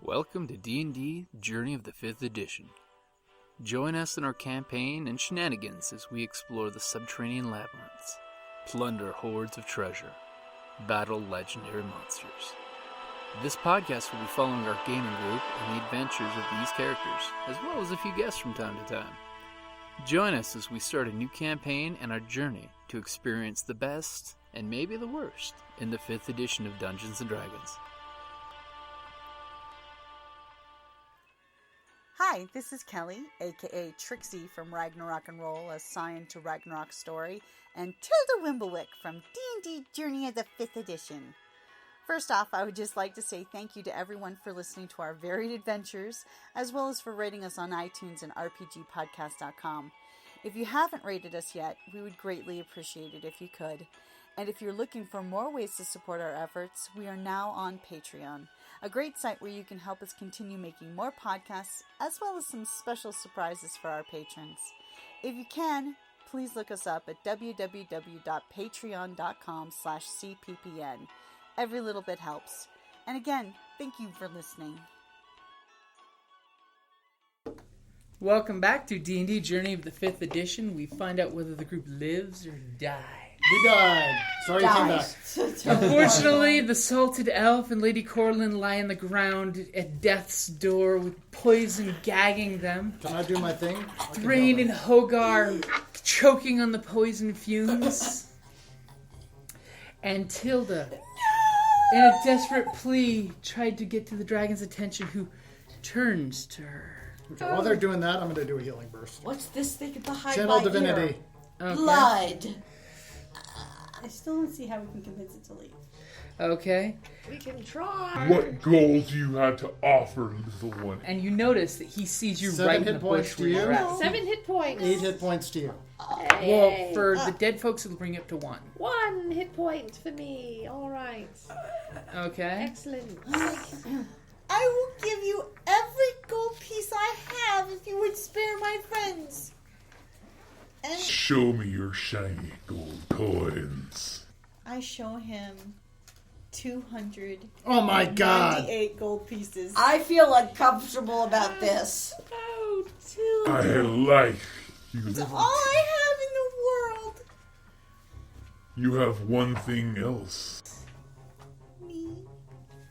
Welcome to D&D Journey of the 5th Edition. Join us in our campaign and shenanigans as we explore the subterranean labyrinths, plunder hordes of treasure, battle legendary monsters. This podcast will be following our gaming group and the adventures of these characters, as well as a few guests from time to time. Join us as we start a new campaign and our journey to experience the best, and maybe the worst, in the 5th edition of Dungeons & Dragons. Hi, this is Kellie, aka Trixie from Ragnarok and Roll, assigned to Ragnarok Story, and Tilda Wimblewick from D&D Journey of the 5th Edition. First off, I would just like to say thank you to everyone for listening to our varied adventures, as well as for rating us on iTunes and rpgpodcast.com. If you haven't rated us yet, we would greatly appreciate it if you could. And if you're looking for more ways to support our efforts, we are now on Patreon, a great site where you can help us continue making more podcasts, as well as some special surprises for our patrons. If you can, please look us up at www.patreon.com/cppn. Every little bit helps. And again, thank you for listening. Welcome back to D&D Journey of the 5th Edition. We find out whether the group lives or dies. We died. Sorry you came back. Unfortunately, the salted elf and Lady Corlynn lie on the ground at death's door with poison gagging them. Can I do my thing? Thrain and Hogar choking on the poison fumes. And Tilda, in a desperate plea, tried to get to the dragon's attention, who turns to her. Okay, while they're doing that, I'm going to do a healing burst. What's this thing behind Channel my divinity. ear? Okay. Blood. I still don't see how we can convince it to leave. Okay. We can try. What gold do you have to offer, little one? And you notice that he sees you 7 right in hit the points bush to where you. you're at. 7 hit points. 8 hit points to you. Well, for the dead folks, it'll bring you up to 1. 1 hit point for me. All right. Okay. Excellent. I will give you every gold piece I have if you would spare my friends. And Show me your shiny gold coins. I show him 298 Oh my god. gold pieces. I feel uncomfortable about this. Oh, I Tilda. like you. It's Little. all I have in the world. You have one thing else. Me.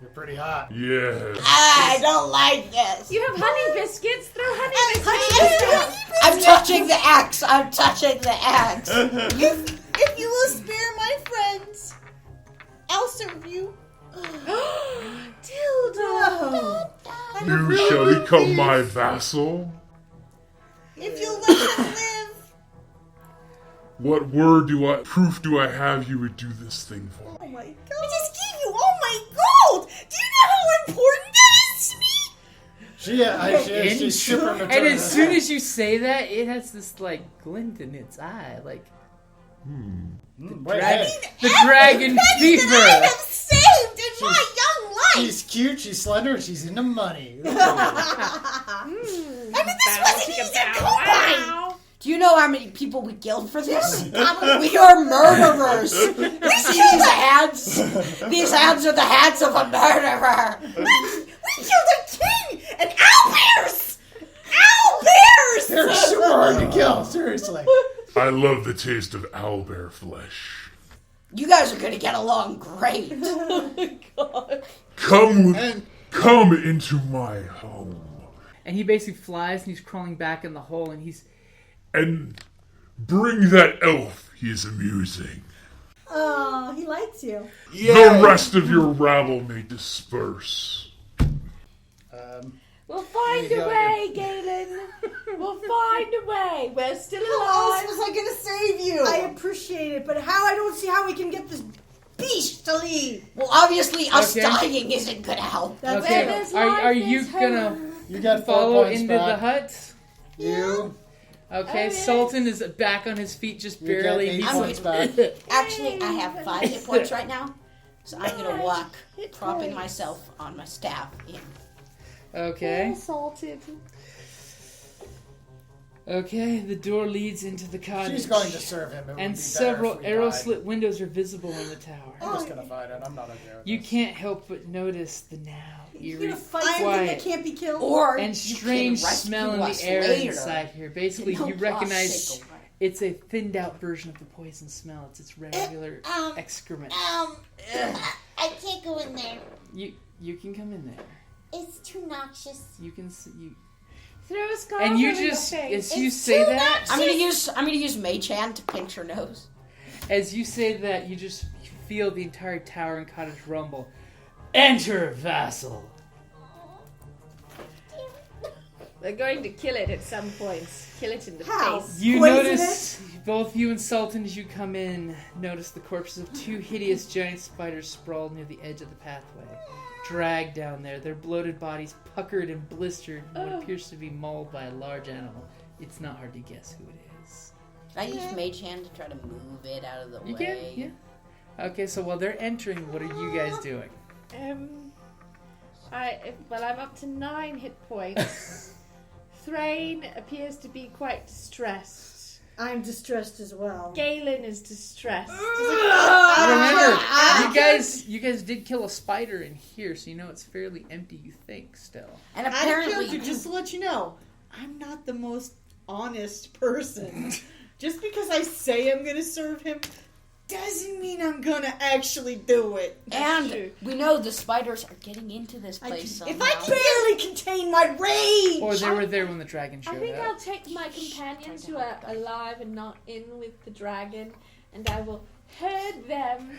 You're pretty hot. Yes. I don't like this. You have honey biscuits? Throw honey biscuits. I'm touching the axe. I'm touching the axe. If you will spare my friends, I'll serve you. Tilda. You shall become my vassal. If you'll let me live. What proof do I have you would do this thing for? Oh my god. I just gave you all my gold. Do you know how important that is to me? She's super mature. And as soon as you say that, it has this, like, glint in its eye. Like, Wait, dragon, hey, the dragon Penny fever. that I have saved in my young life. she's cute, she's slender, and she's into money. I mean, this wasn't easy. Come on. Do you know how many people we killed for this? We are murderers. See these hands? These hands are the hands of a murderer. We killed a king and owlbears. Owlbears. They're super hard to kill, seriously. I love the taste of owlbear flesh. You guys are gonna get along great. Come into my home. And he basically flies, and he's crawling back in the hole, And bring that elf. He is amusing. Oh, he likes you. The rest of your rabble may disperse. We'll find a way, Gaelen. We'll find a way. We're still How alive. else was I going to save you? I appreciate it, but I don't see how we can get this beast to leave. Well, obviously, us Okay. dying isn't gonna help. Where okay, there's are life, you there's gonna hope. You got 4 follow points into back. the hut? You. Okay, Oh, yes. Sultan is back on his feet, just You barely. get 8 He's points back. Actually, I have 5 hit points right now, so I'm gonna walk, Hit propping points. myself on my staff. In. Okay. Salted. Okay, the door leads into the cottage. She's going to serve him. It would And be several better if we arrow-slit died. windows are visible in the tower. I'm just going to fight it. I'm not okay with You this. can't help but notice the now You're eerie, gonna fight something quiet, that can't be killed? Or and you strange can rescue smell in the us air later. inside here. Basically, No you boss recognize take away. it's a thinned-out version of the poison smell. It's its regular excrement. I can't go in there. You can come in there. It's too noxious. You can see you. Throw a scarf And you over your just, face. as you say that, I'm gonna use Mage Hand to pinch her nose. as you say that, you just feel the entire tower and cottage rumble. Enter, vassal. They're going to kill it at some point. Kill it in the How? face. You Poison notice, both you and Sultan, as you come in, notice the corpses of two hideous giant spiders sprawled near the edge of the pathway. Dragged down there, their bloated bodies puckered and blistered in what appears to be mauled by a large animal. It's not hard to guess who it is. Can I use Mage Hand to try to move it out of the You way? can, yeah. Okay, so while they're entering, what are you guys doing? I'm up to 9 hit points. Thrain appears to be quite distressed. I'm distressed as well. Galen is distressed. Remember, you guys did kill a spider in here, so you know it's fairly empty, you think, still. And I apparently, killed you, just to let you know, I'm not the most honest person. Just because I say I'm going to serve him doesn't mean I'm going to actually do it. and we know the spiders are getting into this place somehow. If I can barely contain my rage! Or they were there when the dragon showed I think up. I'll take my companions who are alive and not in with the dragon, and I will herd them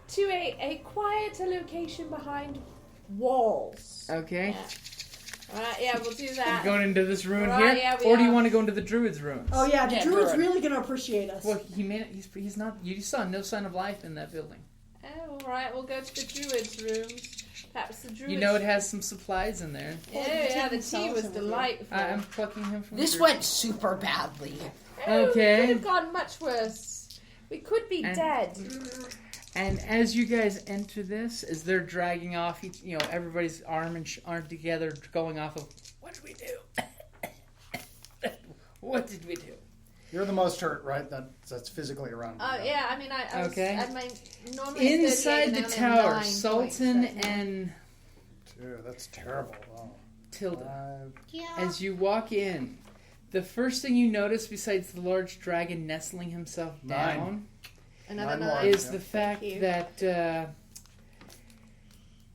to a quieter location behind walls. Okay. Alright, yeah, we'll do that. You going into this ruin Right, here? yeah, we Or do you are. want to go into the druid's ruins? Oh yeah, the Yeah, druid's druid. really going to appreciate us. Well, he's not, you saw no sign of life in that building. Oh, alright, we'll go to the druid's rooms. Perhaps the druid's... You know it has some supplies in there. Yeah, the tea was delightful. I'm plucking him from This the druid. went super badly. Oh, Okay. It could have gone much worse. We could be And- dead. And as you guys enter this, as they're dragging off, everybody's arm together, going off of, what did we do? What did we do? You're the most hurt, right? That's physically around. you. Yeah, I mean, I was Okay. at my normally 38 Inside and the I only have tower, 9 Sultan points right now. and Dude, that's terrible. Oh. Tilda. Yeah. As you walk in, the first thing you notice, besides the large dragon nestling himself 9. down, Another 9 more. 9. is Yeah. the fact you. that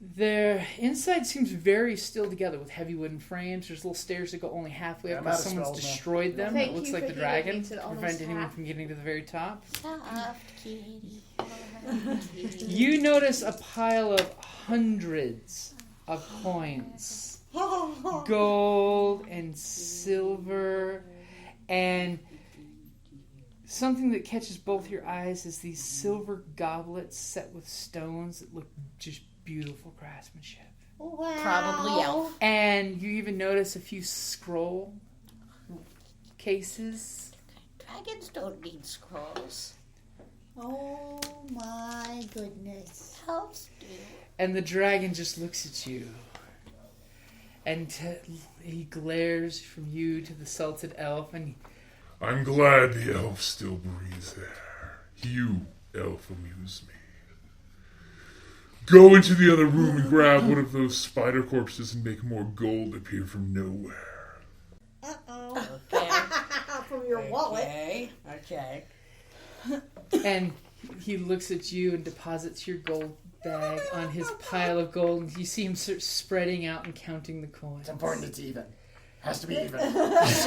their inside seems very still together with heavy wooden frames. There's little stairs that go only halfway Yeah, up I'm out because of someone's spells now. destroyed them. Thank It looks you like for the healing me dragon to to almost prevent anyone half. from getting to the very top. Soft kitty. You notice a pile of hundreds of coins. Gold and silver, and something that catches both your eyes is these silver goblets set with stones that look just beautiful craftsmanship. Wow. Probably elf. And you even notice a few scroll cases. Dragons don't need scrolls. Oh my goodness. Elves do. And the dragon just looks at you. And he glares from you to the Sultan elf, and I'm glad the elf still breathes there. You, elf, amuse me. Go into the other room and grab one of those spider corpses and make more gold appear from nowhere. Uh-oh. Okay. From your wallet. Okay. And he looks at you and deposits your gold bag on his pile of gold. And you see him spreading out and counting the coins. It's important it's even. Has to be even. It's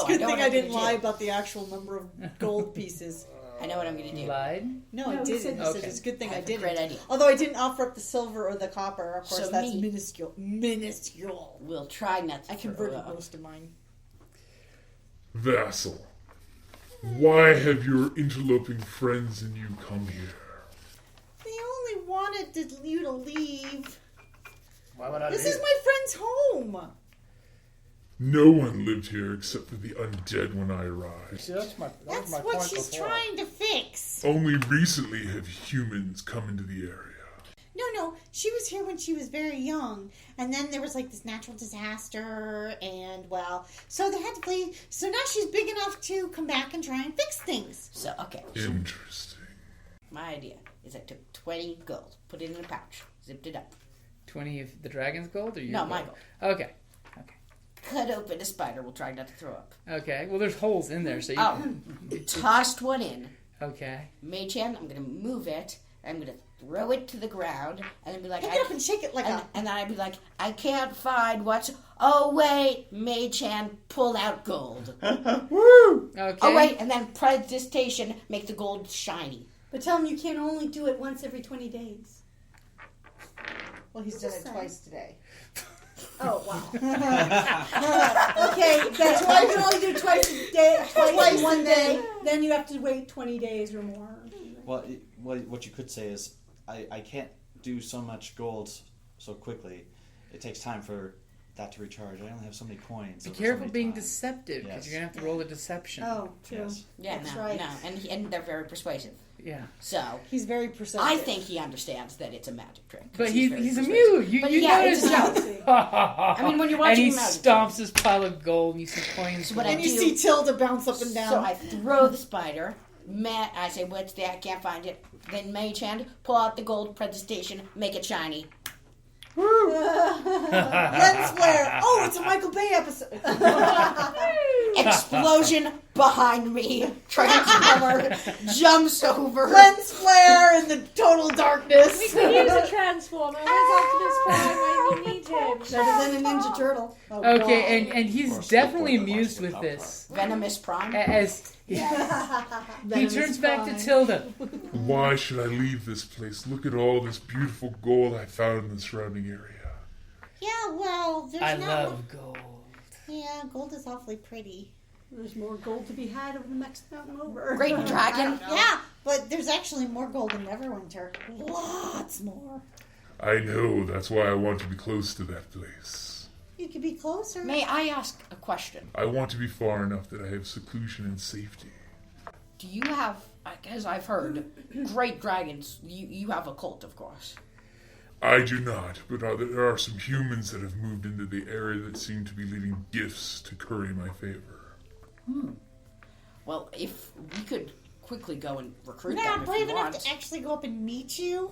a good thing I didn't lie about the actual number of gold pieces. I know what I'm going to You do. lied? No, I No, he didn't. said- I said Okay. it's a good thing I That's a didn't. great idea. Although I didn't offer up the silver or the copper. Of course, So that's me. minuscule. Minuscule. We'll try not to I throw converted up. most of mine. Vassal, why have your interloping friends and you come here? They only wanted you to leave. Why would I This leave? is my friend's home. No one lived here except for the undead when I arrived. See, that was my That's point what she's before. trying to fix. Only recently have humans come into the area. No, she was here when she was very young. And then there was like this natural disaster and, well, so they had to play. So now she's big enough to come back and try and fix things. So, okay. Interesting. My idea is I took 20 gold, put it in a pouch, zipped it up. 20 of the dragon's gold or your No, gold? my gold. Okay. Cut open a spider, we'll try not to throw up. Okay. Well, there's holes in there, so you Tossed one in. Okay. Mage hand, I'm going to move it, I'm going to throw it to the ground, and then be like... Pick it up and shake it like a... And then I'd be like, I can't find what's... Oh, wait, mage hand, pull out gold. Woo! Okay. Oh, wait, and then prestidigitation, make the gold shiny. But tell him you can only do it once every 20 days. Well, he's done it twice today. Oh, wow. Okay, that's why you can only do twice a day, twice in one day. Then you have to wait 20 days or more. Well, what you could say is, I can't do so much gold so quickly. It takes time for that to recharge. I only have so many coins. Be over careful so many being times. deceptive, because Yes. you're going to have to roll a deception. Oh, true. Yes. Yeah, That's no, right. no. And they're very persuasive. Yeah. So, He's very perceptive. I think he understands that it's a magic trick. 'cause But he's very a persuasive. mute. You But you yeah, notice it's a that. I mean, when you're watching and he magic stomps his pile of gold, and you see coins. What I And you do- see Tilda bounce up and down. So I throw the spider. I say, what's there? I can't find it. Then mage hand, pull out the gold prestidigitation, make it shiny. Lens flare. Oh, it's a Michael Bay episode. Explosion behind me. Transformer jumps over. Lens flare in the total darkness. We can use a transformer as Optimus Prime when we need him. Better than a Ninja Turtle. Oh, Okay, God. and he's Or a definitely skateboard that amused launches with the this. Venomous Prime. As he turns back to Tilda. Why should I leave this place? Look at all this beautiful gold I found in the surrounding area. Yeah, well, there's I not love gold. Yeah, gold is awfully pretty. There's more gold to be had over the next mountain over. Great dragon. Yeah, but there's actually more gold in Neverwinter. Lots more. I know, that's why I want to be close to that place. You could be closer. May I ask a question? I want to be far enough that I have seclusion and safety. Do you have, as I've heard, great dragons, you have a cult, of course. I do not, but there are some humans that have moved into the area that seem to be leaving gifts to curry my favor. Well, if we could quickly go and recruit Not them if brave you enough want. to actually go up and meet you.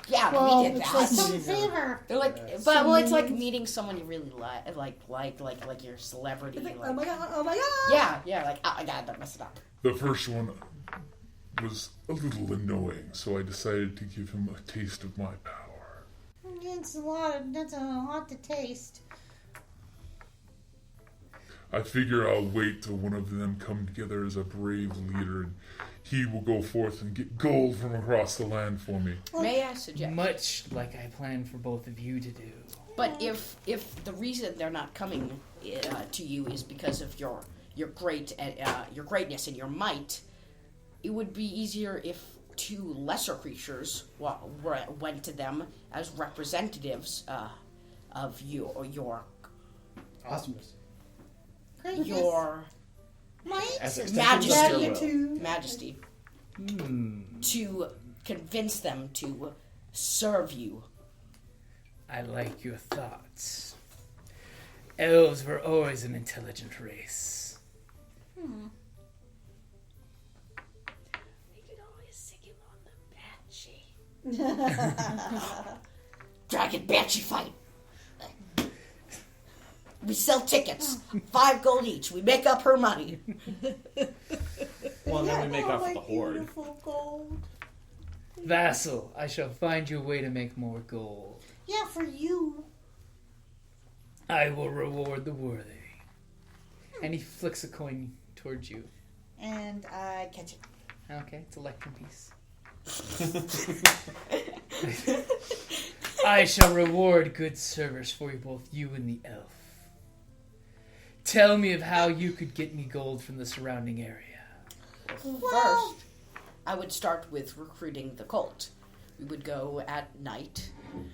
Yeah, Well, we did it's that. like Some favor. They're like, but well, it's like meeting someone you really like your celebrity. Like, Like, oh my god, oh my god. yeah, like oh my god, don't mess it up. The first one was a little annoying, so I decided to give him a taste of my power. That's a lot to taste. I figure I'll wait till one of them come together as a brave leader, and he will go forth and get gold from across the land for me. May I suggest? Much like I planned for both of you to do. But if the reason they're not coming to you is because of your greatness and your might, it would be easier if two lesser creatures went to them as representatives of you or your Awesomeness. Might. As majesty, will. majesty, to convince them to serve you. I like your thoughts. Elves were always an intelligent race. We could always stick him on the banshee. Dragon Banshee fight. We sell tickets, 5 gold each. We make up her money. Well, then we make Oh, off my with the horde. beautiful gold. Vassal, I shall find you a way to make more gold. Yeah, for you. I will reward the worthy. And he flicks a coin towards you. And I catch it. Okay, it's a Electrum piece. I shall reward good service for you, both you and the elf. Tell me of how you could get me gold from the surrounding area. First, I would start with recruiting the cult. We would go at night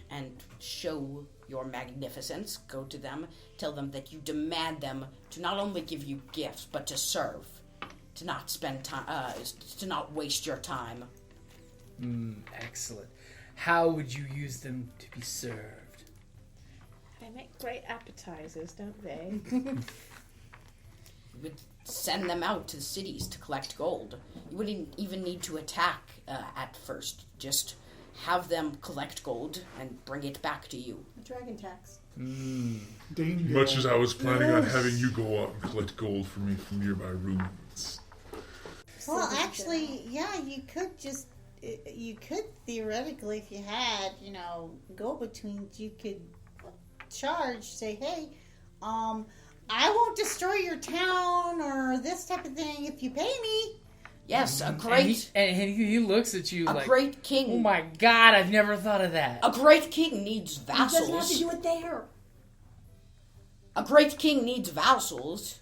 and show your magnificence. Go to them, tell them that you demand them to not only give you gifts, but to serve. To not spend time, to not waste your time. Excellent. how would you use them to be served? They make great appetizers, don't they? You would send them out to the cities to collect gold. You wouldn't even need to attack at first. Just have them collect gold and bring it back to you. A dragon tax. Much as I was planning on having you go out and collect gold for me from nearby ruins. Well, actually, yeah, you could theoretically, if you had, go-betweens, you could charge, say, hey, I won't destroy your town or this type of thing if you pay me. Yes, a great... And he looks at you like... A great king... Oh my god, I've never thought of that. A great king needs vassals. He doesn't have to do it there. A great king needs vassals.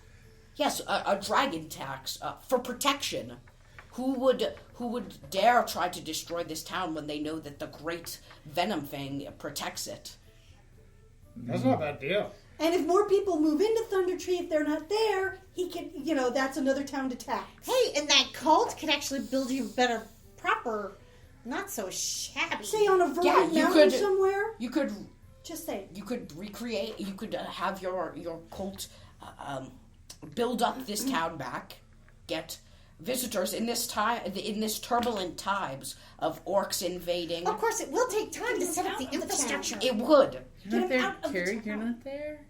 Yes, a dragon tax for protection. Who would dare try to destroy this town when they know that the great Venomfang protects it? That's not a bad deal. And if more people move into Thunder Tree, if they're not there, he can, that's another town to tax. Hey, and that cult could actually build you better, proper, not so shabby. Say on a verdant mountain somewhere. You could just say. You could recreate. You could have your cult build up this town back. Get visitors in this turbulent times of orcs invading. Of course, it will take time to set up the infrastructure. It would. You're not there, Kerrie. You're not there.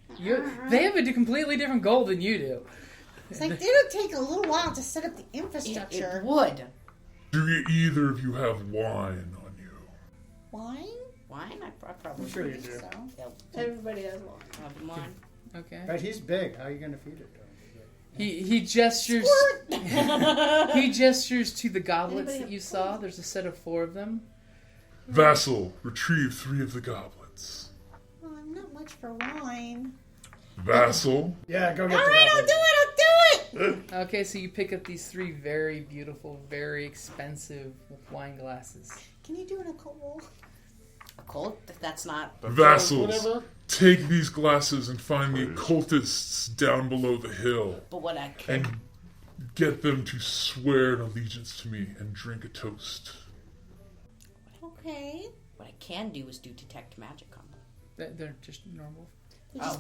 They have a completely different goal than you do. It's like it'll take a little while to set up the infrastructure. It would. Do either of you have wine on you? Wine? Wine? I probably I'm sure you do. So. Yeah. Everybody has one. Have wine. Okay. But he's big. How are you going to feed it to him? He gestures. He gestures to the goblets that you saw. There's a set of 4 of them. Vassal, retrieve 3 of the goblets. Well, I'm not much for wine. Vassal. Yeah, go get the Alright, I'll do it! Okay, so you pick up these 3 very beautiful, very expensive wine glasses. Can you do an occult roll? A cult? That's not... Vassals, take these glasses and find the occultists down below the hill. But what I can... And get them to swear an allegiance to me and drink a toast. Okay. What I can do is do detect magic on them. They're just normal. They're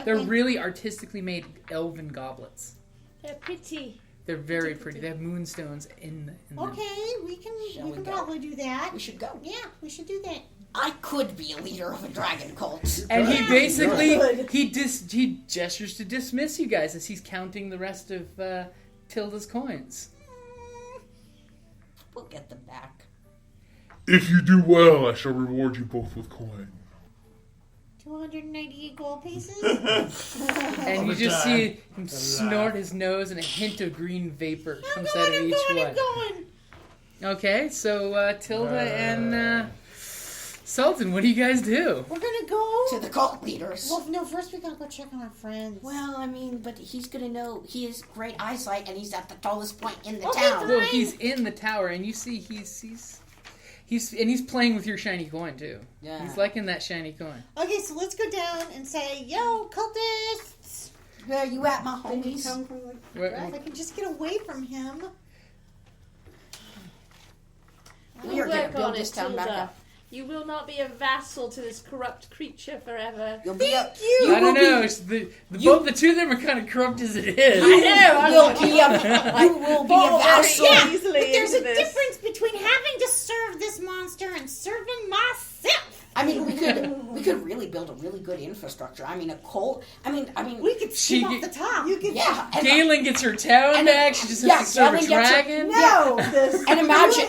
They're really artistically made elven goblets. They're pretty. They're very pretty. They have moonstones in them. Okay, we can probably do that. We should go. Yeah, we should do that. I could be a leader of a dragon cult. And he basically he gestures to dismiss you guys as he's counting the rest of Tilda's coins. We'll get them back. If you do well, I shall reward you both with coin. 298 gold pieces? And you just see him snort his nose and a hint of green vapor comes out of each one. Okay, so Tilda and Sultan, what do you guys do? We're gonna go to the cult leaders. Well, no, first we gotta go check on our friends. Well, I mean, but he's gonna know. He has great eyesight, and he's at the tallest point in the Okay, town. Well, he's in the tower, and you see he's playing with your shiny coin too. Yeah. He's liking that shiny coin. Okay, so let's go down and say, "Yo, cultists, where are you at, my homies? If I can just get away from him." We are gonna build this town back up. You will not be a vassal to this corrupt creature forever. You'll be Thank you. I don't know. Both the two of them are kind of corrupt as it is. I know. You will be a vassal. Yeah, but there's a difference between having to serve this monster and serving myself. I mean, we could really build a really good infrastructure. I mean, a cult. I mean, we could skim off the top. You could, Gaelen gets her town back. She just has to serve a dragon. And imagine,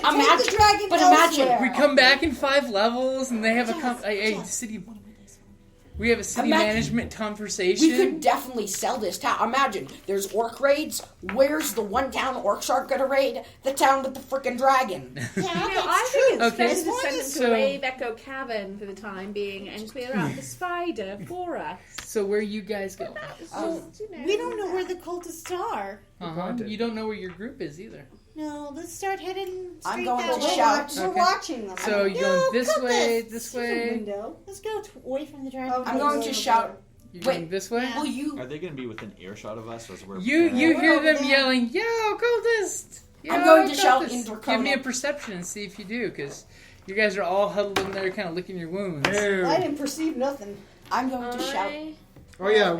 we come back in 5 levels, and they have a city. We have a city management conversation. We could definitely sell this town. Imagine, there's orc raids. Where's the one town orcs aren't going to raid? The town with the frickin' dragon. Yeah, I think it's best to send them to Rave Echo Cavern for the time being and clear out the spider for us. So where you guys go? We don't know where the cultists are. You don't know where your group is either. No, let's start heading straight I'm going that to way. shout. We're watching them. So you're going this way, this way. Let's go away from the dragon. I'm going to shout. You're going this way? Will you? Are they going to be within earshot of us? As we're you hear them yelling, "Yo, cultist!" I'm going to shout in Draconic. Give me a perception and see if you do, because You guys are all huddled in there, kind of licking your wounds. I didn't perceive nothing. I'm going to shout. Oh yeah,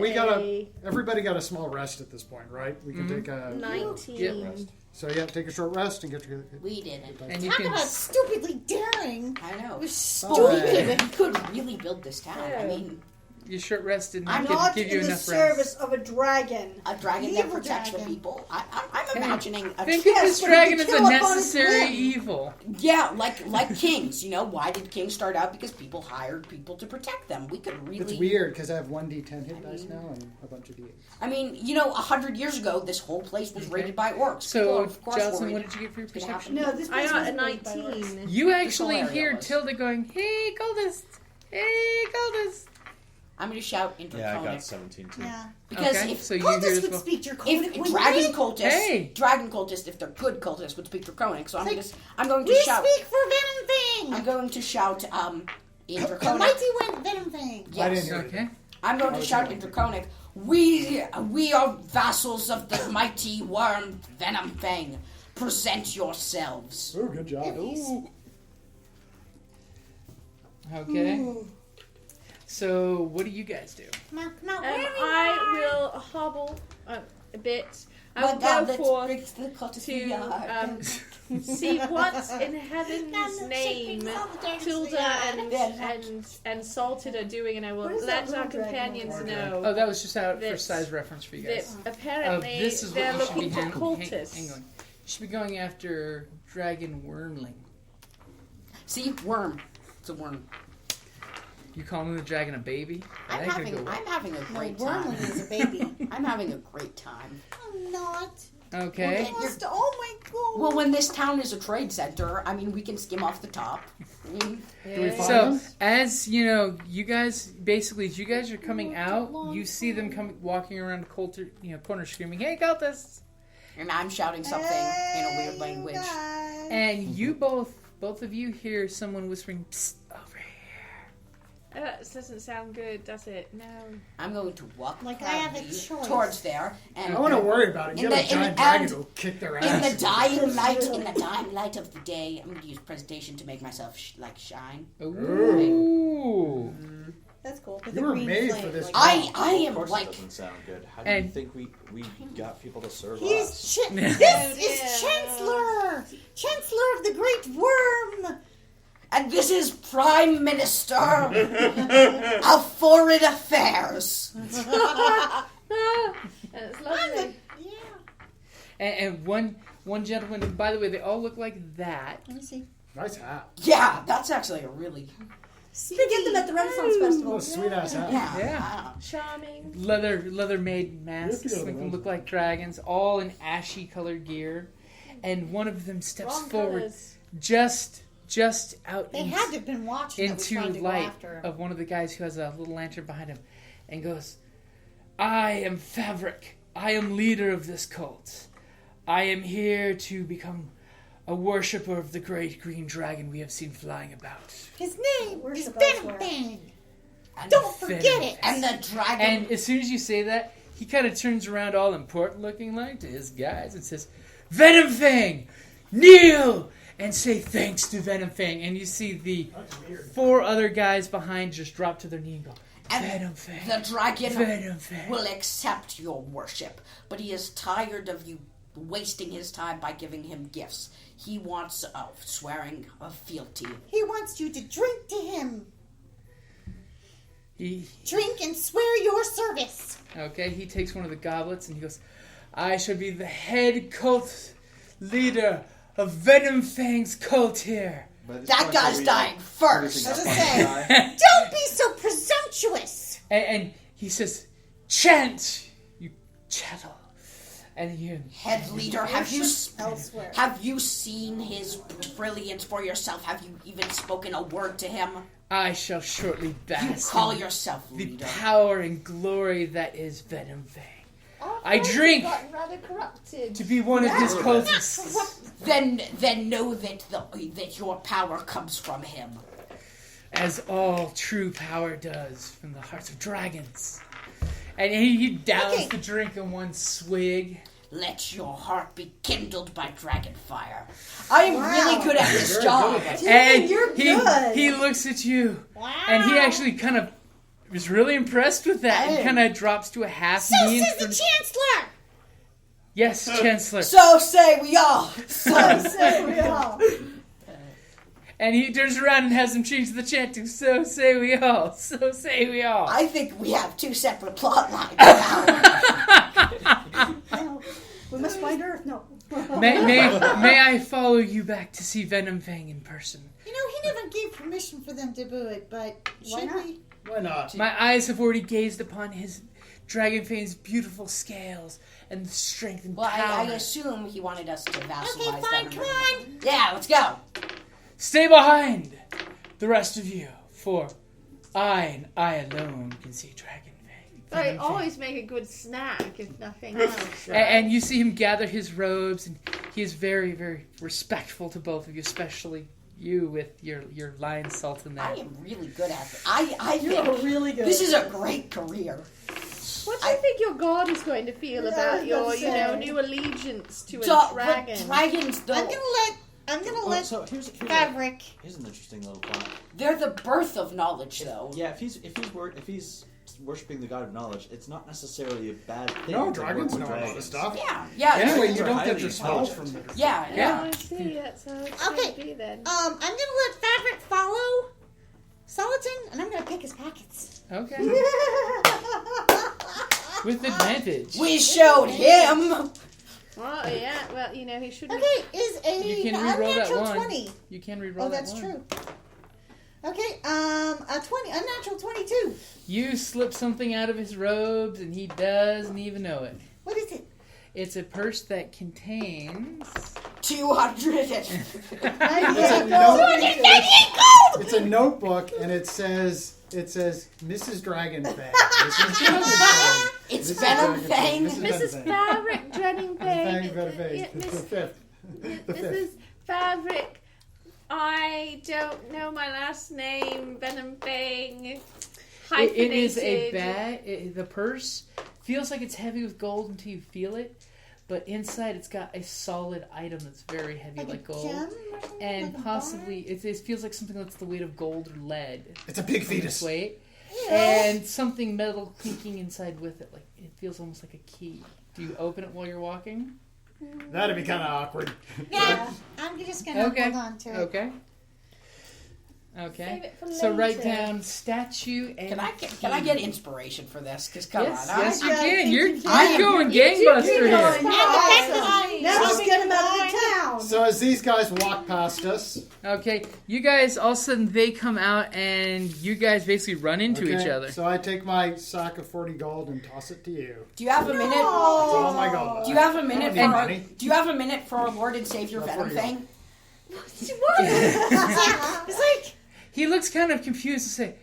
everybody got a small rest at this point, right? We can take a 19. Rest. So yeah, take a short rest and get your. We didn't. And you Talk can. about stupidly daring. I know. It was Alright. stupid. We could really build this town. I mean, Your short rest didn't I'm give Not you in the enough service rest. of a dragon. a dragon Leave that a protects the dragon. people. I'm imagining a Think of Yes, this but dragon you as a kill up on his necessary whim. evil. Yeah, like kings. You know, why did kings start out? Because people hired people to protect them. We could really. It's weird because I have 1d10 hit dice now and a bunch of d8s. I mean, 100 years ago, this whole place was raided by orcs. People, So, of course, Jocelynne, worried what did you get for your it's gonna perception? happen. No, this I place got a wasn't made by orcs. 19. You actually area hear was. Tilda going, "Hey, Goldust! Hey, Goldust!" I'm going to shout into Yeah, I got Draconic. 17 too. Yeah. Because Okay, if so you hear Cultists as would well. speak draconic. if wouldn't dragon they? cultists, Hey! dragon cultists, if they're good cultists, would speak Draconic. So I'm Like, going to We shout. speak for Venomfang. I'm going to shout in The Draconic. mighty went Venomfang. Yes. I didn't hear Okay. I'm going to shout in Draconic. We are vassals of the mighty worm Venomfang. Present yourselves. Oh, good job. Okay. So, what do you guys do? Come out. Wherever you I are. will hobble a bit. I My will God, go let's forth break the cultist to yard. see what in heaven's name Tilda and Salted are doing, and I will What is let that our little dragon companions over know Oh, that was just out for This- size reference for you that guys. apparently This is they're what you should be looking for handling. cultists. Hang on. You should be going after Dragon Wormling. See, worm. It's a worm. You calling the dragon a baby? I'm That ain't having gonna go a No, great time. Wormling is a baby. I'm having a great time. I'm not. well. Okay. Oh my god. Well, when this town is a trade center, I mean, we can skim off the top. Do we find So, them? as you know, you guys basically, as you guys are coming out, you see them walking around the corner screaming, "Hey, cultists!" And I'm shouting something in a weird language. And you both of you hear someone whispering, "Psst, over here." That doesn't sound good, does it? No. I'm going to walk Like I have a proudly choice. towards there, and I want to worry about it. You In got a the- giant in- dragon and- who'll kick their in ass. the dying light of the day, I'm going to use presentation to make myself shine. Ooh. That's cool. With You a were green made flame, for this like- job. I Of am course like it doesn't sound good. How do you And- think we got people to serve He's us? this is Chancellor of the Great Worm. and this is Prime Minister of Foreign Affairs. That's lovely. And one gentleman, and by the way, they all look like that. Let me see. Nice hat. Yeah, that's actually a really You can get them at the Renaissance Oh, Festival. sweet ass hat. Yeah. Charming. Leather made masks, Yeah, make them those. look like dragons, all in ashy colored gear. And one of them steps Wrong forward, colours. just out They had to have been watching. that was into trying to go light after him. of one of the guys who has a little lantern behind him, and goes, "I am Fabric. I am leader of this cult. I am here to become a worshipper of the great green dragon we have seen flying about." His name is Worship elsewhere. Venomfang. and, Don't forget it. and the dragon. And as soon as you say that, he kind of turns around all important looking like to his guys and says, "Venomfang, kneel and say thanks to Venomfang." And you see the 4 other guys behind just drop to their knee and go, And "Venomfang, the dragon Venomfang." will accept your worship, but he is tired of you wasting his time by giving him gifts. He wants swearing of fealty. He wants you to drink to him. He Drink and swear your service. he takes one of the goblets and he goes, "I shall be the head cult leader of Venomfang's cult here." By this That point, guy's are we, dying producing first. a Let's fun say. guy? Don't be so presumptuous. And he says, "Chant, you chattel." And you Head leader, have you Elsewhere. have you seen his brilliance for yourself? Have you even spoken a word to him? I shall shortly You bask call in yourself the leader. power and glory that is Venomfang. Our I friends drink have gotten rather corrupted. to be one of his cultists, Then know that that your power comes from him. as all true power does from the hearts of dragons. And he downs Okay. the drink in one swig. Let your heart be kindled by dragon fire. I am really good at this job. And you're good. he looks at you, and he actually kind of was really impressed with that, and kind of drops to a half knee. So says the Chancellor! Yes, Chancellor. So say we all. So say we all. And he turns around and has him change the chant to "So say we all, so say we all." I think we have two separate plot lines now. No, we must find her. No. May I follow you back to see Venomfang in person? You know, he never gave permission for them to do it, but should we? Why not? My eyes have already gazed upon his Dragonfang's beautiful scales and the strength and Well, power. I assume he wanted us to vassalize Okay, fine, them. come on. Yeah, let's go. Stay behind, the rest of you, for I and I alone can see Dragonfang. They always make a good snack, if nothing else. And you see him gather his robes, and he is very, very respectful to both of you, especially you with your lion sultan there. I am really good at it. I You're think really good. this is a great career. What do you think your god is going to feel Yeah, I about was your, gonna say. new allegiance to a But dragon? dragons, though, I'm gonna let So here's Fabric. here's an interesting little thought. they're the birth of knowledge, though. Yeah, if he's worshiping the god of knowledge, it's not necessarily a bad thing. No, to dragons work know with a lot of dragons. stuff. Yeah. Anyway, Dragons you are don't get highly your spells from intelligent. there. Yeah. I see, that's how it's Okay. going to be then. I'm gonna let Fabric follow Salaton, and I'm gonna pick his pockets. Okay. With advantage. We showed him. Well, yeah, well, he should be. Okay, is You a can re-roll that unnatural one. 20. You can re-roll Oh, that's that one. true. Okay, a natural 22. You slip something out of his robes, and he doesn't even know it. What is it? It's a purse that contains... 200. It's a notebook, and it says Mrs. Dragonfang. It's Mrs. Venomfang. Mrs. Fabric Dreading Venomfang, Fang. Venomfang. The fifth. The Mrs. fifth. Fabric. I don't know my last name. Venomfang. It is a Hyphenated. bag. The purse feels like it's heavy with gold until you feel it, but inside it's got a solid item that's very heavy, like a gold, gem or something? and Like a possibly it feels like something that's the weight of gold or lead. It's a big from its fetus. weight, and something metal clinking inside with it. Like it feels almost like a key. Do you open it while you're walking? That'd be kind of awkward. Yeah, I'm just gonna Okay. hold on to it. Okay. Save Okay. it for So write later. down statue and Can I get inspiration for this? Because come Yes, on, yes, you Yeah, I can. think You're you can. going You gangbuster keep here. going. Now let's get him out of the town. So as these guys walk past us, Okay, you guys, all of a sudden they come out and you guys basically run into okay, each other. So I take my sack of 40 gold and toss it to you. Do you have a minute? It's all my gold. Do you have a minute for And- our, Do you have a minute for our Lord and Savior Not for you. Venomfang? It's like, He looks kind of confused and say,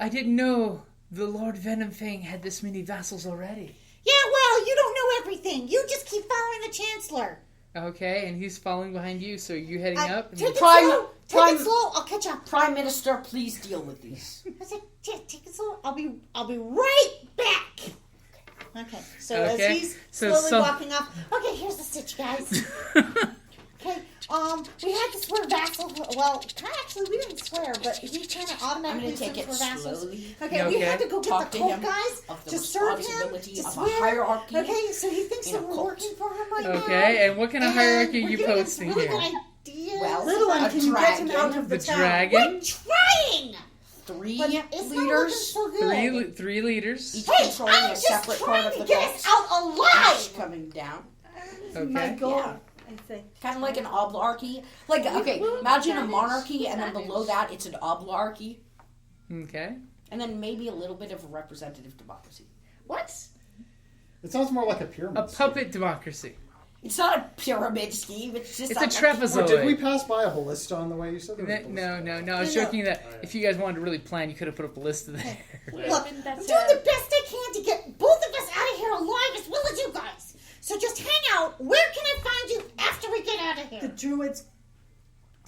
I didn't know the Lord Venomfang had this many vassals already. yeah, well, you don't know everything. You just keep following the Chancellor. Okay, and he's following behind you, so you're heading up. And Take it Prime- slow. Take Prime- it slow. I'll catch up. Prime Minister, please deal with these. I said, take it slow. I'll be right back. Okay. So Okay, as he's so slowly some- walking off. Okay, here's the stitch, guys. Okay. We had to swear vassal. Well, actually, we didn't swear, but he kind of I'm automatically going to take said it we're vassals. slowly. Okay, we had to go Talk get to the cult him guys of the to serve him, responsibility to of a swear. hierarchy Okay, so he thinks in that a we're cult. working for him right now. Okay, and what kind of hierarchy are we're you getting posting really here? good ideas. Well, Little one, a can you get him dragon. out of the The town? dragon, We're trying. 3 But it's not looking leaders, so good. three leaders. each Hey, controlling I'm a just separate part trying of to the get us cult. out alive. Coming down. My Okay. goal, Yeah. I think. Kind of like an oblarchy. Like, okay, imagine a monarchy, and then below that, it's an oblarchy. Okay. And then maybe a little bit of a representative democracy. What? It sounds more like a pyramid. A puppet democracy. It's not a pyramid scheme, it's just It's like a trapezoid. Did we pass by a ballista on the way? You said there was a ballista. No. I was joking that if you guys wanted to really plan, you could have put up a list of there. Look, I'm doing the best I can to get both of us out of here alive as well as you guys. So just hang out. Where can I find you after we get out of The here? druid's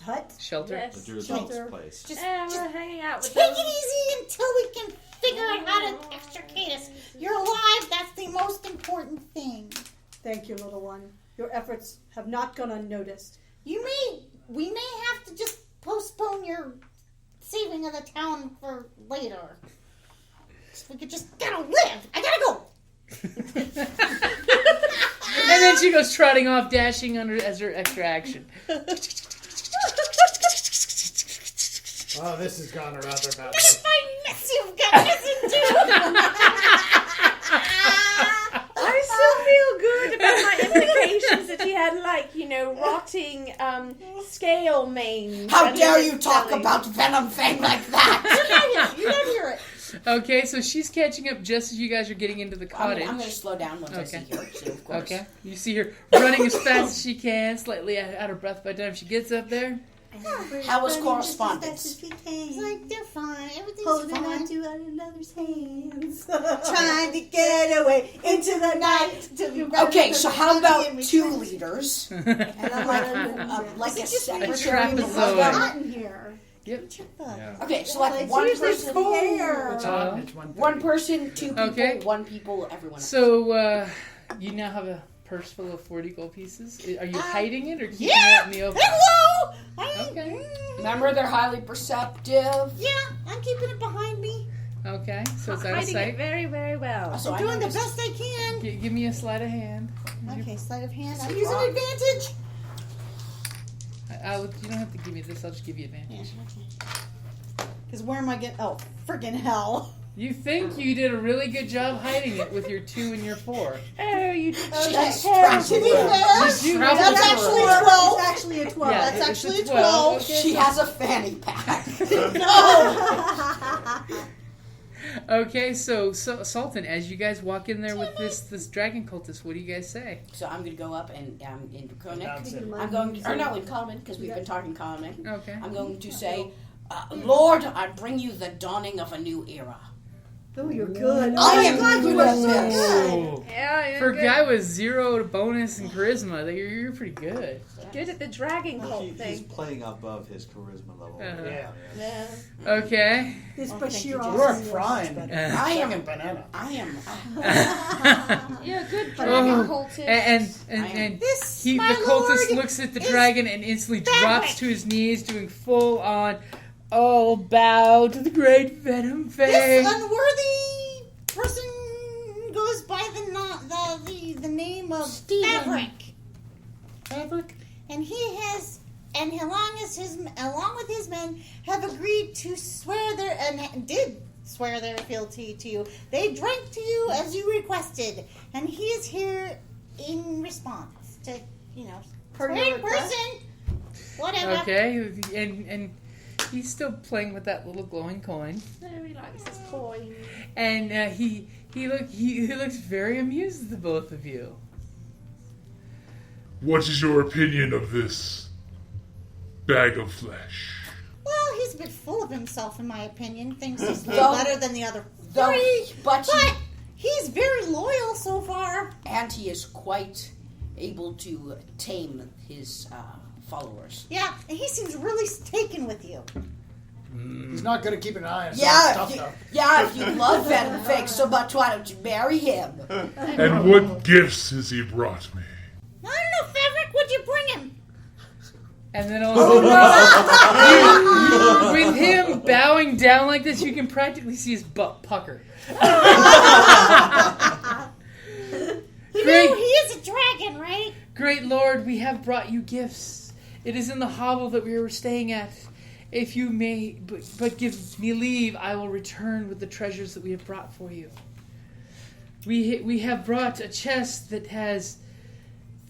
hut. Shelter. Yes. The druid's Shelter. place. Just We're hanging out with take them. it easy until we can figure out how to extricate us. You're alive. That's the most important thing. Thank you, little one. Your efforts have not gone unnoticed. We may have to just postpone your saving of the town for later. We could just gotta live. I gotta go. And then she goes trotting off, dashing under as her extra action. Oh, this has gone rather badly. I miss you guys I still feel good about my implications that he had, rotting scale manes. How dare you talk about Venomfang like that? You don't hear it. Okay, so she's catching up just as you guys are getting into the cottage. I'm going to slow down once I see her, so of course. Okay, you see her running as fast as she can, slightly out of breath by the time she gets up there. How was correspondence? It's like, they're fine. Everything's Holding fine. on to one another's hands. Trying to get away into the night. Okay, so how about 2 leaders? And then like a secretary. Not in here. Yep. Okay, so like one person. One person, 2 people, Okay. 1 people, everyone else. So, you now have a purse full of 40 gold pieces. Are you hiding it or keeping it out in the open? Hello! Okay. Remember, they're highly perceptive. Yeah, I'm keeping it behind me. Okay, so it's out of Hiding sight. it very, very well. So I'm doing the best I can. Give me a sleight of hand. Okay, sleight of hand. I'm using advantage. You don't have to give me this. I'll just give you advantage. Because where am I getting... Oh, friggin' hell. You think you did a really good job hiding it with your 2 and your 4. Oh, you did That's To be fair, That's actually a 12. It's actually a 12. Yeah, That's it's actually a 12. 12. Okay, She has a fanny pack. Okay, so Sultan, as you guys walk in there with this dragon cultist, what do you guys say? So I'm going to go up and in Draconic. Announce it. I'm going to, or no, in Common, because we've been talking Common. Okay. I'm going to say, Lord, I bring you the dawning of a new era. Oh, you're good. I am God, you good are at so this. good. Yeah, For a guy with 0 to bonus and charisma, you're pretty good. good at the dragon cult He's thing. playing above his charisma level. Yeah. Yeah. Okay. This thank Bashir you, You also are knows frying. better. I am- Second banana. I am. Yeah, good dragon Oh, cultist. and This, the my cultist lord, looks at the is dragon and instantly Fenwick. drops to his knees, doing full on, "Oh, bow to the great Venomfang." This unworthy person goes by the name of Fabric. Fabric? And he has, and along with his men, have agreed to swear and did swear their fealty to you. They drank to you as you requested, and he is here in response to, Per your swearing request. person. Whatever. Okay, and he's still playing with that little glowing coin, No, he likes his coin. and he looks very amused at the both of you. What is your opinion of this bag of flesh? Well, he's a bit full of himself, in my opinion. Thinks he's a Though- little better than the other though- three. but He's very loyal so far. And he is quite able to tame his followers. Yeah, and he seems really taken with you. He's not good at keeping an eye on his Yeah, stuff, if you love Venomfang so much, why don't you marry him? And what gifts has he brought me? I don't know, Fabric, what'd you bring him? And then all of a sudden, with him bowing down like this, you can practically see his butt pucker. You know, he is a dragon, right? Great Lord, we have brought you gifts. It is in the hovel that we were staying at. If you may, but give me leave, I will return with the treasures that we have brought for you. We have brought a chest that has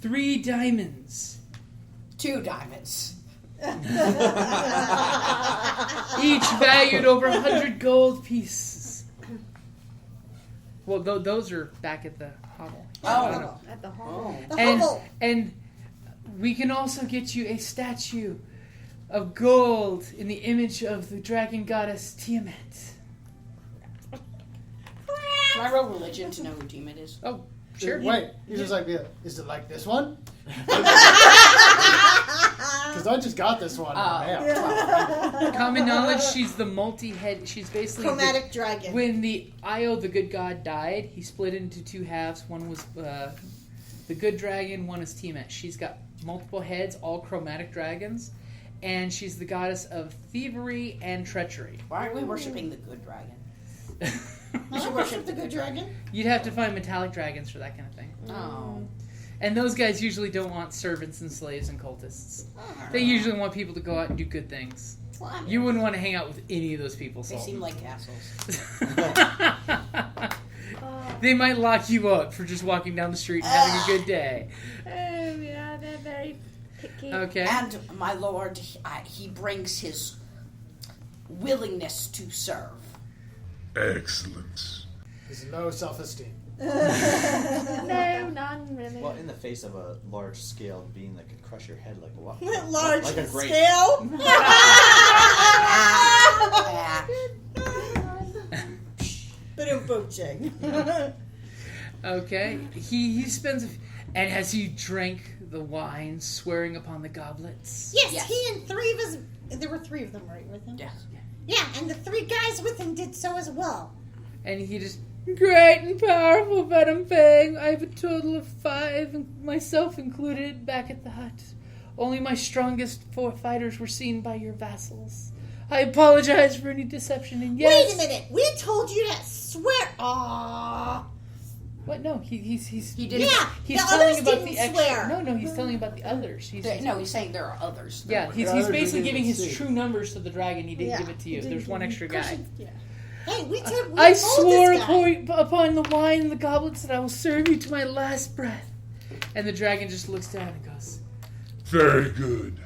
3 diamonds. 2 diamonds. Each valued over 100 gold pieces. Well, those are back at the hovel. Oh. At the hall. And we can also get you a statue of gold in the image of the dragon goddess Tiamat. Can I roll religion to know who Tiamat is? Oh, sure. Wait, he's just like, is it like this one? Because I just got this one. Yeah. Common knowledge, she's the multi-head. She's basically Chromatic dragon. When the Io, the good god, died, he split into 2 halves. One was The good dragon one is Tiamat. She's got multiple heads, all chromatic dragons, and she's the goddess of thievery and treachery. Why aren't we worshipping the good dragon? We should worship the good dragon. You'd have to find metallic dragons for that kind of thing. Oh. And those guys usually don't want servants and slaves and cultists. They usually want people to go out and do good things. Well, I mean, You wouldn't want to hang out with any of those people, they Salt. seem like assholes. They might lock you up for just walking down the street and having a good day. Oh, yeah, they're very picky. Okay. And my lord, he brings his willingness to serve. Excellent. There's no self-esteem. No, none really. Well, in the face of a large-scale being that could crush your head like a what? Large like a grape. scale. Ba-dum-boom-ching. Okay. He spends... And has he drank the wine, swearing upon the goblets? Yes, Yes. he and 3 of his. There were 3 of them, right, with him? Yes. Yeah, and the 3 guys with him did so as well. And he just... Great and powerful Venomfang. I have a total of 5, myself included, back at the hut. Only my strongest 4 fighters were seen by your vassals. I apologize for any deception, and yes... Wait a minute. We told you to swear. Aww. What? No, he He did. Yeah, he's the telling others about didn't the extra... swear. No, he's telling about the others. He's saying there are others. Yeah, he's others we basically didn't giving his see. true numbers to the dragon. He didn't Yeah, give it to you. he didn't There's give one him- extra guy. Yeah. Hey, we I told swore this guy. upon the wine and the goblets that I will serve you to my last breath. And the dragon just looks down and goes, Very good.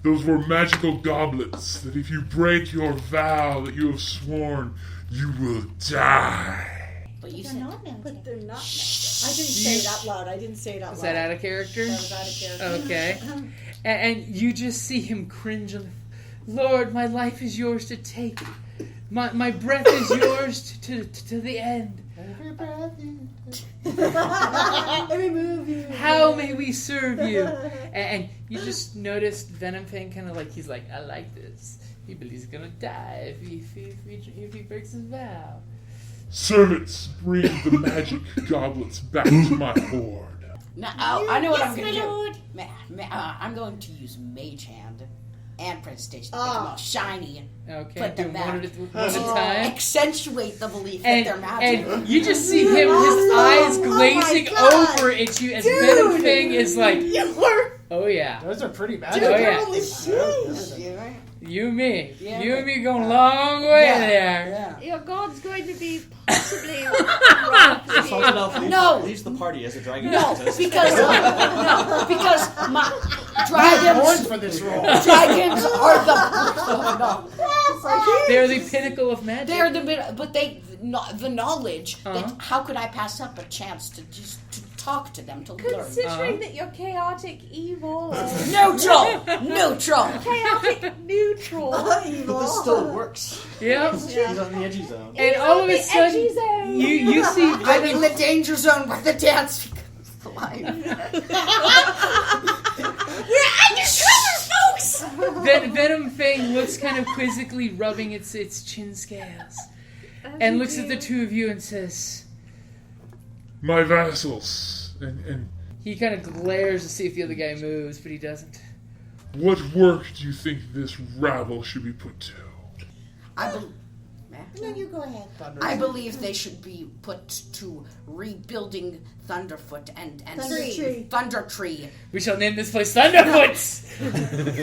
Those were magical goblets that if you break your vow that you have sworn, you will die. But you They're said not magic. But they're not magic. I didn't say it out loud. I didn't say it out is loud. that out of character? That was out of character. Okay. And you just see him cringe. Lord, my life is yours to take. My breath is yours to the end. Every breath you Every move you. How may we serve you? And you just noticed Venomfang kind of like, he's like, I like this. He believes he's gonna die if he breaks his vow. Servants, bring the magic goblets back to my horde. no, I know what Yes, I'm going my to lord. do. I'm going to use Mage Hand and Presentation to Ah. make them all shiny. Okay, Put do them one back. at a time. Accentuate the belief that they're magic. And you just see him, his eyes glazing God. over at you as Dude. Venomfang is like, You were. oh yeah, Those are pretty bad. Dude, Oh, yeah. holy shit. you and me. Yeah, you and but- me going a long way there. Yeah. Your god's going to be possibly... Salted Elf No. leaves the party as a dragon. No, contest. because my Born dragons for this role. are the no. They're the pinnacle of magic. They're the knowledge Uh-huh. that how could I pass up a chance to just to talk to them to learn? Considering that you're chaotic evil or Neutral. chaotic neutral. But this still works. Yep. He's on the edgy zone. And all of a the edgy sudden, zone. you see I'm in the danger zone where the dance becomes alive. Venomfang looks kind of quizzically, rubbing its chin scales, and looks at the two of you and says, My vassals, and he kind of glares to see if the other guy moves, but he doesn't. what work do you think this rabble should be put to? No, you go ahead. I believe they should be put to rebuilding Thunderfoot and Thunder Tree. We shall name this place Thunderfoots!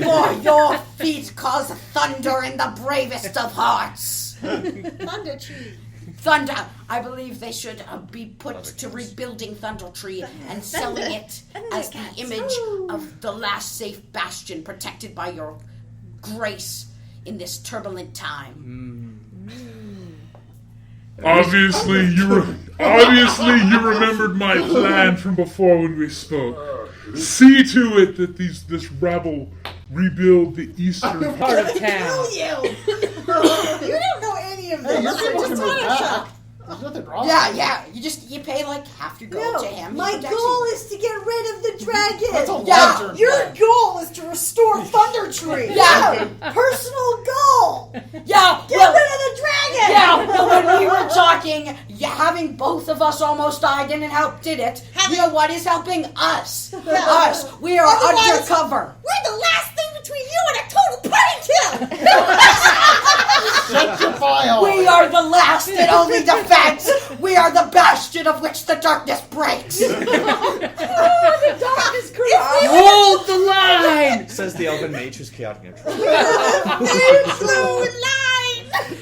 For your feet cause thunder in the bravest of hearts. Thunder tree. Thunder. I believe they should be put to rebuilding Thunder Tree and selling it as the image of the last safe bastion protected by your grace in this turbulent time. Obviously, you remembered my plan from before when we spoke. See to it that this rabble rebuild the eastern Part of town. You don't know any of this. Your people You're can just move on a back. shop. There's nothing wrong. Yeah. You pay like half your gold to him. My He protects goal you. is to get rid of the dragon. That's a Yeah, long-term Your plan. goal is to restore Thunder Tree. Yeah. Personal goal. Yeah. Get rid of the dragon. Yeah. Well, when we were talking, having both of us almost die didn't help, did it? You know what is helping? Us. Us. We are undercover. We're the last thing between you and a total party kill. Shut your file. We are the last and only defense. We are the bastion of which the darkness breaks. The darkness corrupts. Hold the line! Says the elven mage who's chaotic neutral.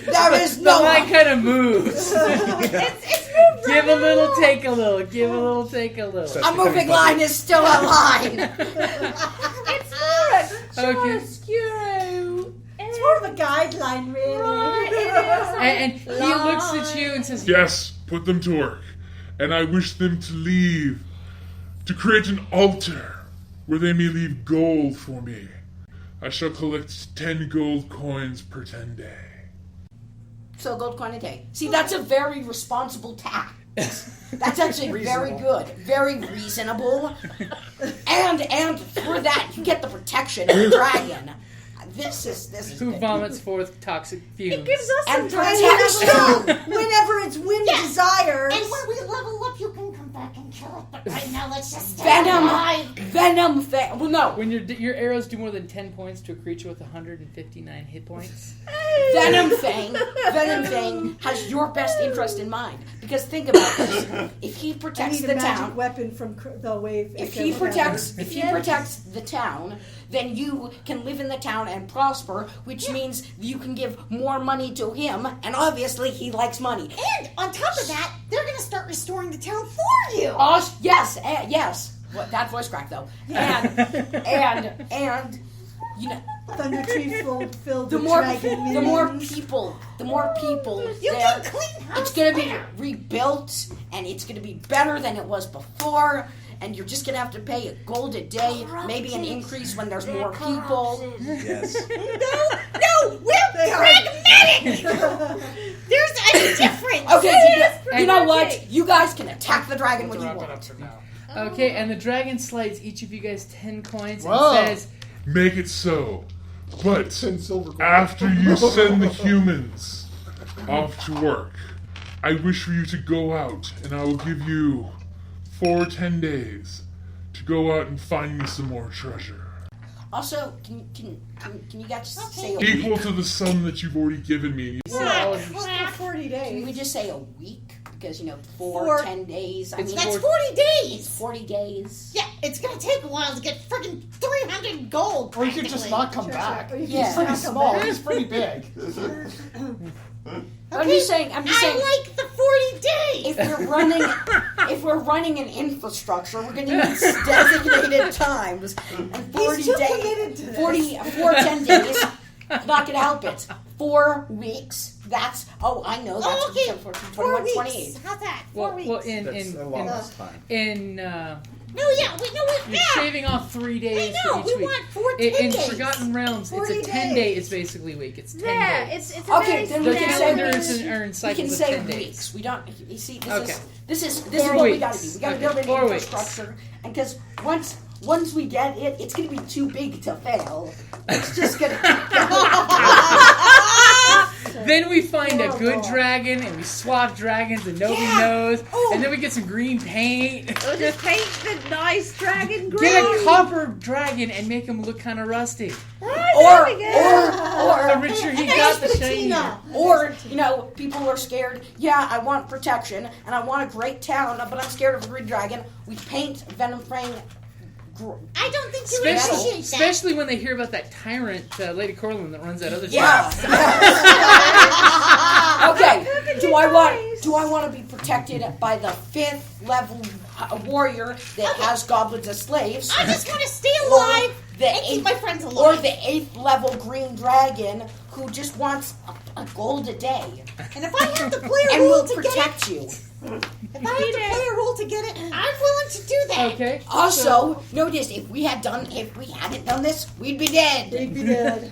There is The no line kind of moves. It's moved Give a little, take a little. Give a little, take a little. a moving line is still a line. It's more a chiaroscuro. It's more of a guideline, really. Right, it is. And he looks at you and says, Yes, put them to work. And I wish them to leave, to create an altar where they may leave gold for me. I shall collect 10 gold coins per 10 day. So gold coin a day. See, that's a very responsible tax. That's actually very good, very reasonable, and for that you get the protection of the dragon. This is who good. vomits forth toxic fumes. It gives us And some time. protection. Whenever it's wind desires. And when we level up, you can come back and kill it. But right now, let's just stay Venom, alive. Venomfang. Well, no, When your arrows do more than 10 points to a creature with 159 hit points. Venomfang has your best interest in mind. Because think about this: if he I protects need the a magic town, weapon from the wave. if he protects the town, then you can live in the town and prosper, which means you can give more money to him, and obviously he likes money. And on top of that, they're going to start restoring the town for you. Yes. What, that voice crack though. And you know, Thunder Tree filled the with more dragon the more minions. people You there, can clean house. it's gonna be rebuilt, and it's gonna be better than it was before. And you're just gonna have to pay a gold a day, maybe an increase when there's more people. Yes. No, we're pragmatic. There's a difference. Okay, you know what? You guys can attack the dragon when you want. Okay, and the dragon slides each of you guys 10 coins Whoa. and says, Make it so. But 10 silver coins. after you send the humans off to work, I wish for you to go out, and I will give you 10 days to go out and find me some more treasure. Also, can you guys say a Equal week? to the sum that you've already given me. For 40 Can we days. just say a week? Because, 10 days. It's That's 40 40 days. 40 days. Yeah, it's going to take a while to get friggin' 300 gold. Or you could just not come back. Or you can Yeah. just Pretty not come small. back. He's pretty big. I'm just saying. I like the 40 days. If we're running an infrastructure, we're going to need designated times. And 40 He's too days. committed to this. 10 days. Not going to help it. 4 weeks. That's. Oh, I know. That's Okay, 14, 4 21, weeks. 28. How's that? 4 well, weeks. well, That's a lot less time. No, yeah, we know it. you're Yeah. shaving off 3 days I know, for each we week. want 14 In days. Forgotten Realms, it's 40 a 10 day. It's basically week. It's 10 Yeah, days. it's Okay, a then The we can say calendars weeks. earn We cycles can of say 10 days. weeks. We don't. You see, Okay. this is 4 what we got to weeks. do. We got to Okay, build an 4 weeks. infrastructure, and because once we get it, it's going to be too big to fail. It's just going to. Then we find a good dragon and we swap dragons and nobody knows. And then we get some green paint. We'll just paint the nice dragon green. Get a copper dragon and make him look kind of rusty. Or Richard, he got the shiny. Or, people are scared. Yeah, I want protection, and I want a great town, but I'm scared of a green dragon. We paint Venomfang. I don't think you would appreciate that. Especially when they hear about that tyrant, Lady Corlynn, that runs that other Yeah. Okay. Do I want to be protected by the 5th level warrior that has goblins as slaves? I just want to stay alive and keep my friends alive. Or the 8th level green dragon who just wants a gold a day And if I have to play a and role will to protect get it, you. if I have to play a role to get it, I'm willing to do that. Okay. Also, notice if we hadn't done this, we'd be dead. They'd be dead.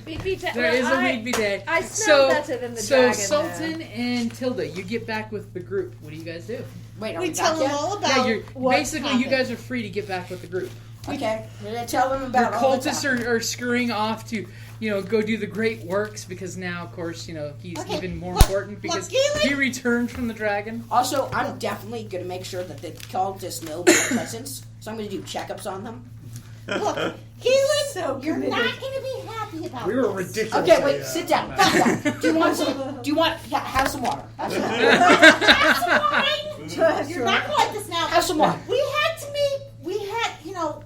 There is a weed be dead. I smell better than the so dragon. Sultan and Tilda, you get back with the group. What do you guys do? Wait, are We we tell back them yet? all Yeah, about you're what basically you happened. guys are free to get back with the group. Okay, we're gonna tell them Your about all the cultists time. are scurrying off to, go do the great works because now, of course, he's Okay, even more look, important because Gaelen- he returned from the dragon. Also, I'm definitely gonna make sure that the cultists know my presence, so I'm gonna do checkups on them. Look, Gaelen, So you're committed. not going to be happy about We were this. ridiculous. Okay, wait, sit down. Calm down. Do you want? Yeah, have some water. Have some water. You're not going to like this now. Have some water. We had, No,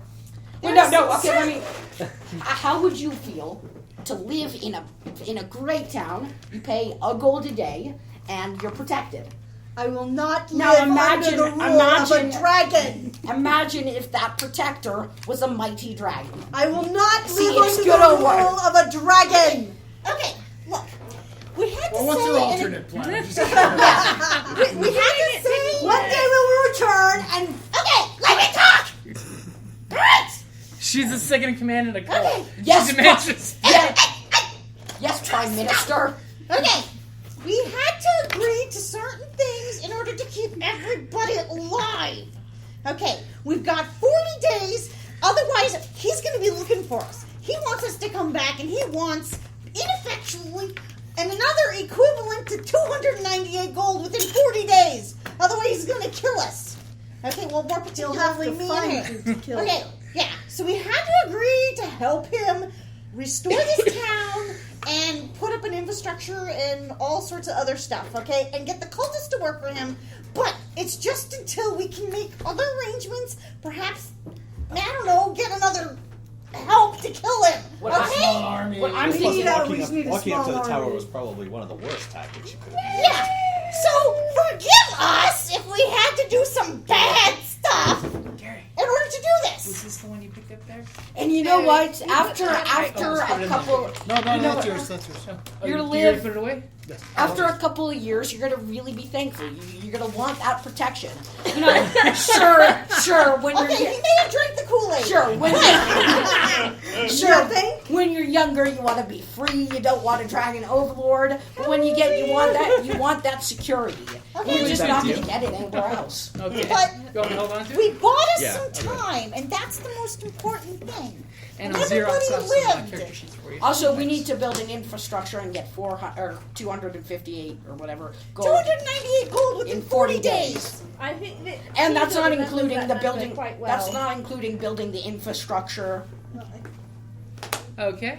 there's no. some Okay, let me. How would you feel to live in a great town? You pay a gold a day, and you're protected. I will not Now live imagine- under the rule imagine- of a dragon. Imagine if that protector was a mighty dragon. I will not See, live it's under good the old word. rule of a dragon. Okay, look. We had to Well, what's say your in a- alternate plan? we had to say One day we will return and Okay, let me talk. Alright. She's the second in command in a cult. Okay. Yes, She demands yes, Prime Minister. Okay. We had to agree to certain things in order to keep everybody alive. Okay, we've got 40 days. Otherwise, he's going to be looking for us. He wants us to come back, and he wants, ineffectually, another equivalent to 298 gold within 40 days. Otherwise, he's going to kill us. Okay, well, more he'll have particularly to me find and you him. to kill Okay, you. yeah. So we had to agree to help him restore this town and put up an infrastructure and all sorts of other stuff, okay? And get the cultists to work for him. But it's just until we can make other arrangements, perhaps, I don't know, get another help to kill him, What I- okay? Army. What I'm We thinking. need we just need a Walking up to small the tower army. was probably one of the worst tactics you could have used. Yeah. So forgive us if we had to do some bad stuff in order to do this. Was this the one you picked up there? And you know what? After Let's put it a in couple, No, You know that's what? yours. That's yours. Oh, Your you live- ready to put it away? after a couple of years, you're gonna really be thankful. You're gonna want that protection. Sure. When Okay, he you're may have drank the Kool-Aid. sure. When you're younger, you want to be free. You don't want a dragon overlord. But when you want that security. Okay. You're just Back not to you. gonna get it anywhere else. Okay. But You want me to hold on to it? we bought us Yeah, some okay. time, and that's the most important thing. And I'll Xerox off some lived. character sheets for you. Also, we need to build an infrastructure and get 258 or whatever gold. 298 gold within In 40 40 days. I think that And that's Tilda not remembers including that the number building. quite well. That's not including building the infrastructure. Okay.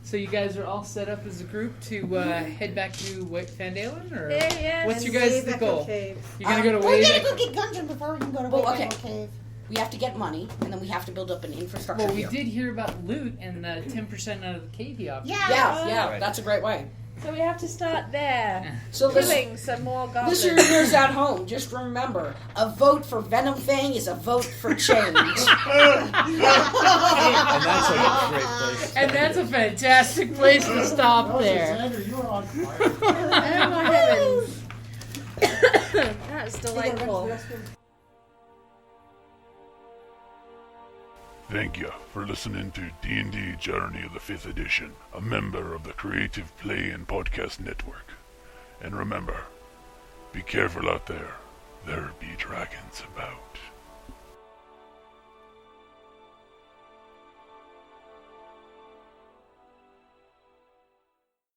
So you guys are all set up as a group to head back to Phandelver, or Yeah. what's And your guys' Wave the Echo goal? Cave. You're gonna go to We're Wave gonna Echo- go get Gungeon before we can go to Well, Wave okay. Echo Cave. We have to get money, and then we have to build up an infrastructure. Well, we here. did hear about loot and the 10% out of the cave he offered. Yeah, Right. that's a great way. So we have to start there. So Killing some more goblins. listeners at home, just remember, a vote for Venomfang is a vote for change. And that's a great place. And that's a fantastic place to stop there. Xander, you were on fire. Oh my heavens. That's delightful. Thank you for listening to D&D Journey of the 5th Edition, a member of the Creative Play and Podcast Network. And remember, be careful out there. There be dragons about.